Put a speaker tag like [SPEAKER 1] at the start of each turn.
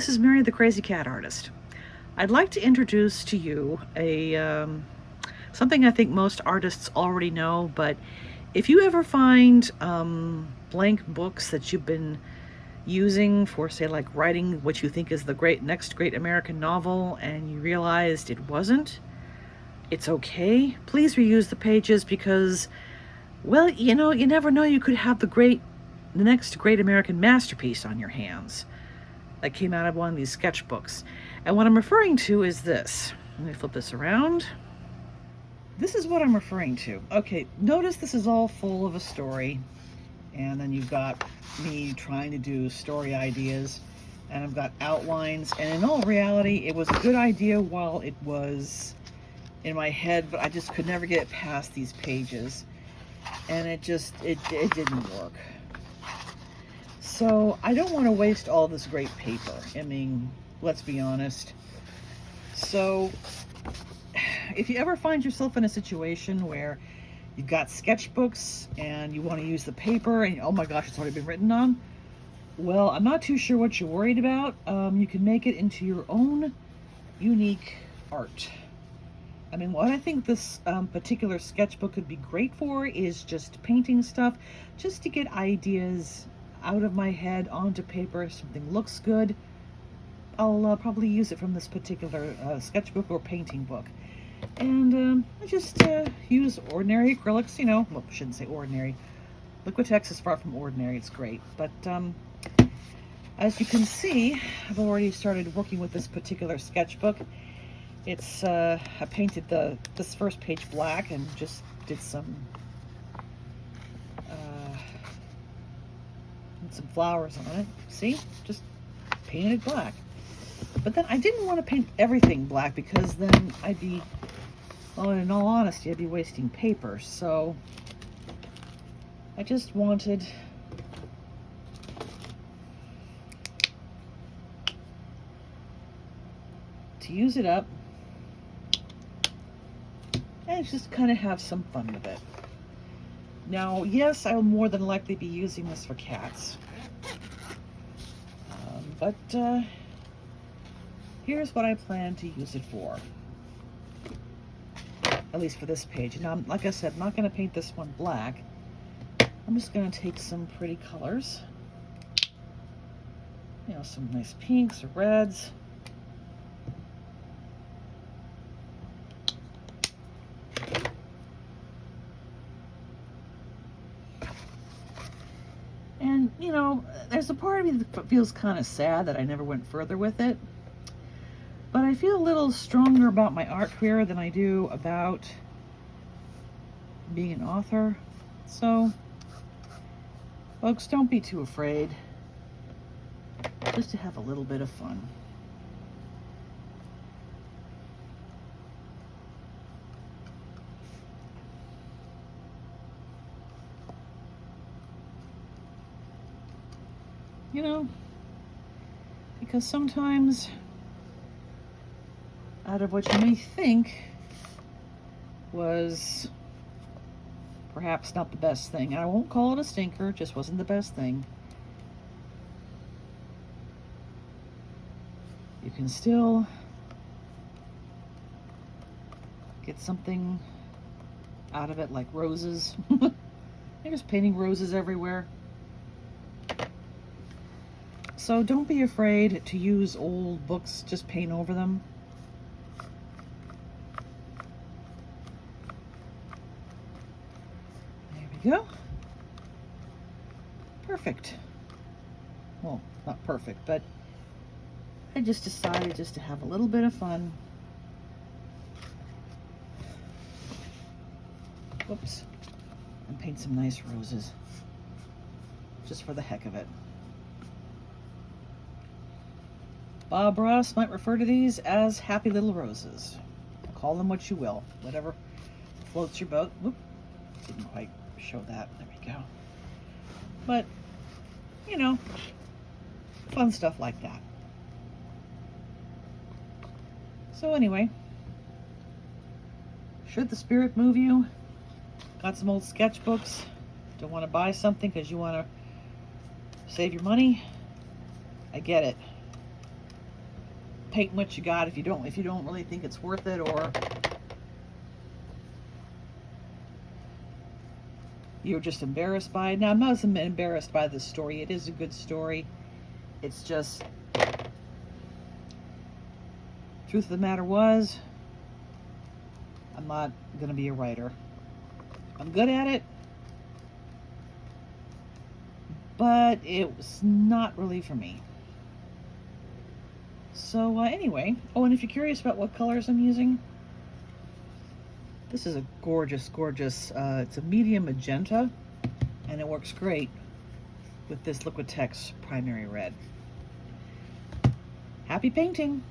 [SPEAKER 1] this is Mary the Crazy Cat Artist. I'd like to introduce to you something I think most artists already know, but if you ever find blank books that you've been using for, say, like writing what you think is the next great American novel and you realized it wasn't, it's okay. Please reuse the pages because, well, you never know, you could have the next great American masterpiece on your hands that came out of one of these sketchbooks. And what I'm referring to is this. Let me flip this around. This is what I'm referring to. Okay, notice this is all full of a story, and then you've got me trying to do story ideas, and I've got outlines, and in all reality, it was a good idea while it was in my head, but I just could never get it past these pages, and it didn't work. So I don't want to waste all this great paper. I mean, let's be honest. So if you ever find yourself in a situation where you've got sketchbooks and you want to use the paper and oh my gosh, it's already been written on, well, I'm not too sure what you're worried about. You can make it into your own unique art. I mean, what I think this particular sketchbook could be great for is just painting stuff, just to get ideas out of my head onto paper. If something looks good, I'll probably use it from this particular sketchbook or painting book. And I just use ordinary acrylics, well, I shouldn't say ordinary. Liquitex is far from ordinary, it's great. But as you can see, I've already started working with this particular sketchbook. It's, I painted this first page black and just did some flowers on it. See? Just painted black. But then I didn't want to paint everything black because then well, in all honesty, I'd be wasting paper. So I just wanted to use it up and just kind of have some fun with it. Now, yes, I will more than likely be using this for cats. But here's what I plan to use it for. At least for this page. Now, like I said, I'm not going to paint this one black. I'm just going to take some pretty colors. Some nice pinks or reds. And, there's a part of me that feels kind of sad that I never went further with it. But I feel a little stronger about my art career than I do about being an author. So, folks, don't be too afraid. Just to have a little bit of fun. Because sometimes out of what you may think was perhaps not the best thing, and I won't call it a stinker, just wasn't the best thing, you can still get something out of it, like roses. They're just painting roses everywhere. So don't be afraid to use old books, just paint over them. There we go. Perfect. Well, not perfect, but I just decided just to have a little bit of fun. Whoops. And paint some nice roses. Just for the heck of it. Bob Ross might refer to these as happy little roses. Call them what you will. Whatever floats your boat. Whoop. Didn't quite show that. There we go. But, fun stuff like that. So anyway, should the spirit move you? Got some old sketchbooks? Don't want to buy something because you want to save your money? I get it. paint what you got if you don't really think it's worth it, or you're just embarrassed by it. Now, I'm not embarrassed by the story. It is a good story. It's just, truth of the matter was, I'm not going to be a writer. I'm good at it, but it was not really for me. So anyway, oh, and if you're curious about what colors I'm using, this is a gorgeous, gorgeous, it's a medium magenta, and it works great with this Liquitex Primary Red. Happy painting!